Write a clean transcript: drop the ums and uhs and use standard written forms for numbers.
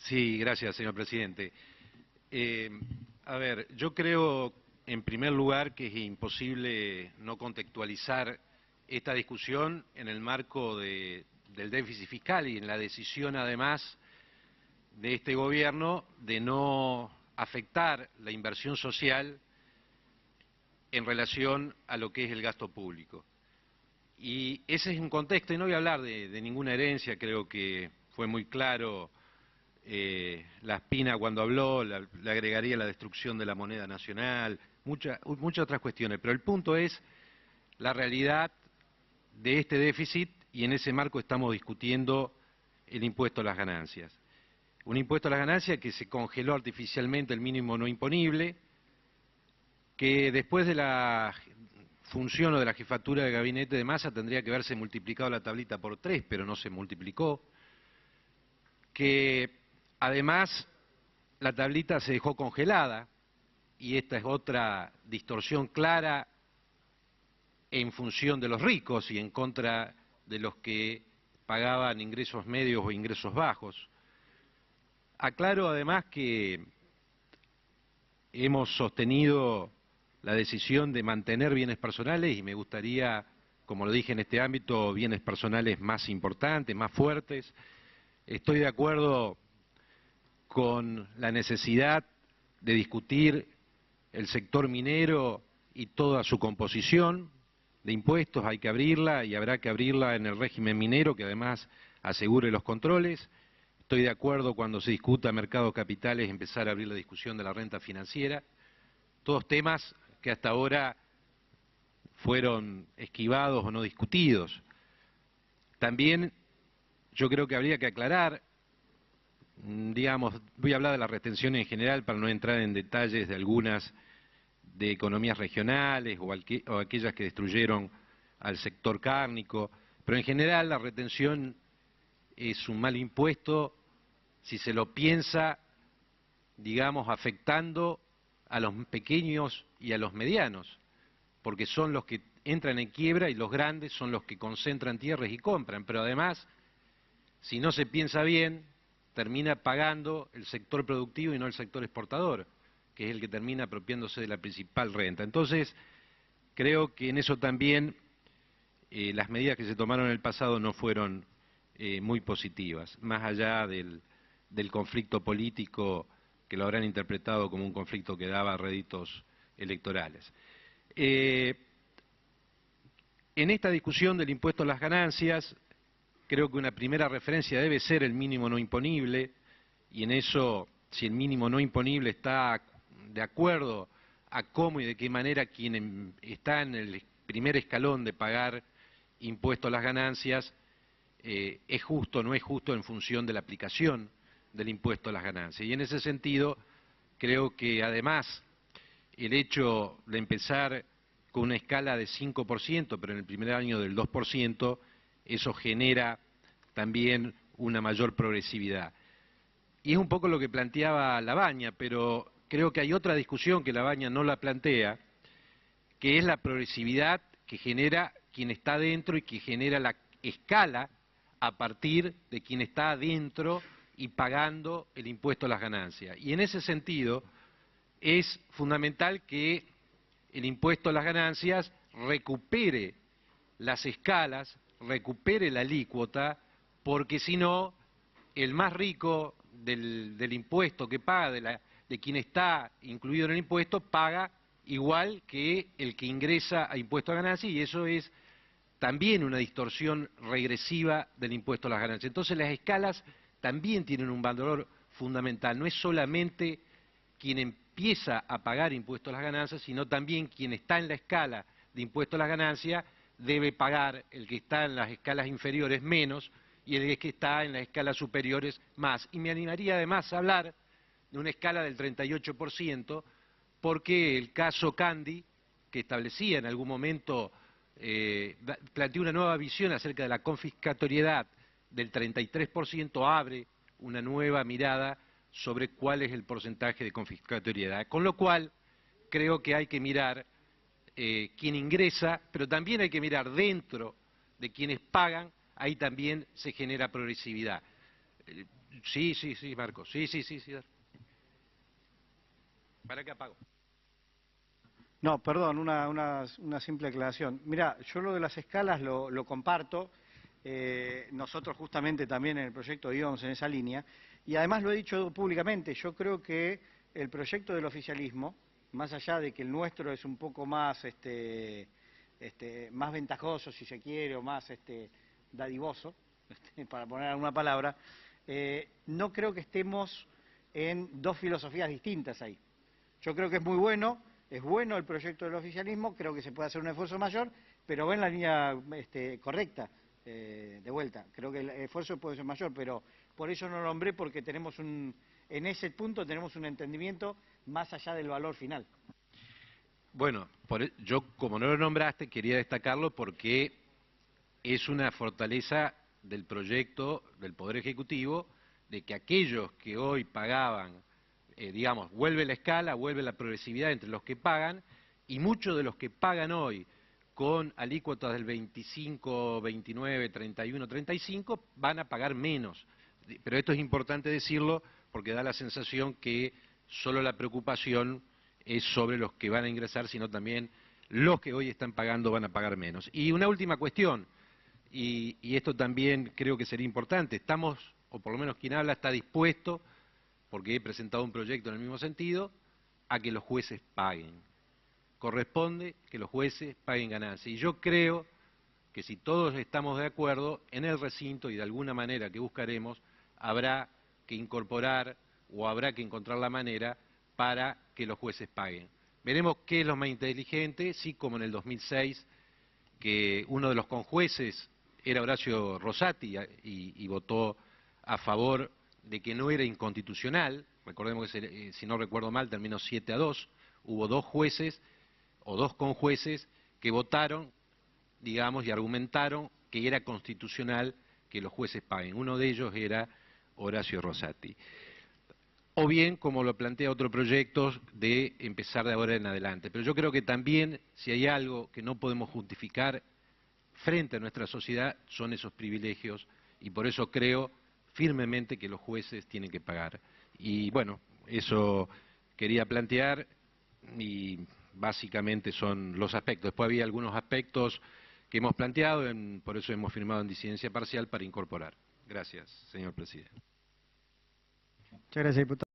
Sí, gracias, señor presidente. A ver, yo creo, en primer lugar, que es imposible no contextualizar esta discusión en el marco del déficit fiscal y en la decisión, además, de este gobierno de no afectar la inversión social en relación a lo que es el gasto público. Y ese es un contexto, y no voy a hablar de ninguna herencia, creo que fue muy claro la Espina cuando habló, le agregaría la destrucción de la moneda nacional, muchas otras cuestiones, pero el punto es la realidad de este déficit y en ese marco estamos discutiendo el impuesto a las ganancias. Un impuesto a las ganancias que se congeló artificialmente el mínimo no imponible, que después de la función o de la jefatura de gabinete de Massa tendría que haberse multiplicado la tablita por 3, pero no se multiplicó, que además la tablita se dejó congelada, y esta es otra distorsión clara en función de los ricos y en contra de los que pagaban ingresos medios o ingresos bajos. Aclaro además que hemos sostenido la decisión de mantener bienes personales y me gustaría, como lo dije en este ámbito, bienes personales más importantes, más fuertes. Estoy de acuerdo con la necesidad de discutir el sector minero y toda su composición de impuestos. Hay que abrirla y habrá que abrirla en el régimen minero que además asegure los controles. Estoy de acuerdo cuando se discuta mercados capitales empezar a abrir la discusión de la renta financiera. Todos temas que hasta ahora fueron esquivados o no discutidos. También yo creo que habría que aclarar, digamos, voy a hablar de la retención en general para no entrar en detalles de algunas de economías regionales o aquellas que destruyeron al sector cárnico, pero en general la retención es un mal impuesto si se lo piensa, digamos, afectando a los pequeños y a los medianos, porque son los que entran en quiebra y los grandes son los que concentran tierras y compran, pero además, si no se piensa bien, termina pagando el sector productivo y no el sector exportador, que es el que termina apropiándose de la principal renta. Entonces, creo que en eso también las medidas que se tomaron en el pasado no fueron muy positivas, más allá del conflicto político que lo habrán interpretado como un conflicto que daba réditos electorales. En esta discusión del impuesto a las ganancias, creo que una primera referencia debe ser el mínimo no imponible, y en eso, si el mínimo no imponible está de acuerdo a cómo y de qué manera quien está en el primer escalón de pagar impuesto a las ganancias, es justo o no es justo en función de la aplicación del impuesto a las ganancias. Y en ese sentido, creo que además el hecho de empezar con una escala de 5%, pero en el primer año del 2%, eso genera también una mayor progresividad. Y es un poco lo que planteaba Labaña, pero creo que hay otra discusión que Labaña no la plantea, que es la progresividad que genera quien está dentro y que genera la escala a partir de quien está adentro y pagando el impuesto a las ganancias. Y en ese sentido es fundamental que el impuesto a las ganancias recupere las escalas, recupere la alícuota, porque si no, el más rico del impuesto que paga, de quien está incluido en el impuesto, paga igual que el que ingresa a impuesto a ganancias, y eso es también una distorsión regresiva del impuesto a las ganancias. Entonces las escalas también tienen un valor fundamental, no es solamente quien empieza a pagar impuesto a las ganancias, sino también quien está en la escala de impuesto a las ganancias debe pagar, el que está en las escalas inferiores menos y el que está en las escalas superiores más. Y me animaría además a hablar de una escala del 38%, porque el caso Candy, que establecía en algún momento, planteó una nueva visión acerca de la confiscatoriedad del 33%, abre una nueva mirada sobre cuál es el porcentaje de confiscatoriedad. Con lo cual, creo que hay que mirar quién ingresa, pero también hay que mirar dentro de quienes pagan, ahí también se genera progresividad. Sí, sí, sí, Marcos. Sí, sí, sí, sí. ¿Para qué apago? No, perdón, una simple aclaración. Mira, yo lo de las escalas lo comparto. Nosotros justamente también en el proyecto íbamos en esa línea. Y además lo he dicho públicamente, yo creo que el proyecto del oficialismo, más allá de que el nuestro es un poco más, más ventajoso, si se quiere, o más dadivoso, para poner alguna palabra, no creo que estemos en dos filosofías distintas ahí. Yo creo que es bueno el proyecto del oficialismo, creo que se puede hacer un esfuerzo mayor, pero va en la línea correcta, de vuelta. Creo que el esfuerzo puede ser mayor, pero por eso no lo nombré, porque en ese punto tenemos un entendimiento más allá del valor final. Bueno, yo como no lo nombraste, quería destacarlo porque es una fortaleza del proyecto del Poder Ejecutivo de que aquellos que hoy pagaban, digamos, vuelve la escala, vuelve la progresividad entre los que pagan, y muchos de los que pagan hoy con alícuotas del 25, 29, 31, 35, van a pagar menos. Pero esto es importante decirlo porque da la sensación que solo la preocupación es sobre los que van a ingresar, sino también los que hoy están pagando van a pagar menos. Y una última cuestión, y esto también creo que sería importante, estamos, o por lo menos quien habla está dispuesto, porque he presentado un proyecto en el mismo sentido, a que los jueces paguen. Corresponde que los jueces paguen ganancias. Y yo creo que si todos estamos de acuerdo, en el recinto y de alguna manera que buscaremos, habrá que incorporar o habrá que encontrar la manera para que los jueces paguen. Veremos qué es lo más inteligente, sí, como en el 2006, que uno de los conjueces era Horacio Rosati y votó a favor de que no era inconstitucional. Recordemos que, si no recuerdo mal, terminó 7-2. Hubo dos jueces o dos conjueces que votaron, digamos, y argumentaron que era constitucional que los jueces paguen. Uno de ellos era Horacio Rosati. O bien, como lo plantea otro proyecto, de empezar de ahora en adelante. Pero yo creo que también, si hay algo que no podemos justificar frente a nuestra sociedad, son esos privilegios, y por eso creo firmemente que los jueces tienen que pagar. Y bueno, eso quería plantear, y básicamente son los aspectos. Después había algunos aspectos que hemos planteado, por eso hemos firmado en disidencia parcial para incorporar. Gracias, señor presidente. Muchas gracias, diputado.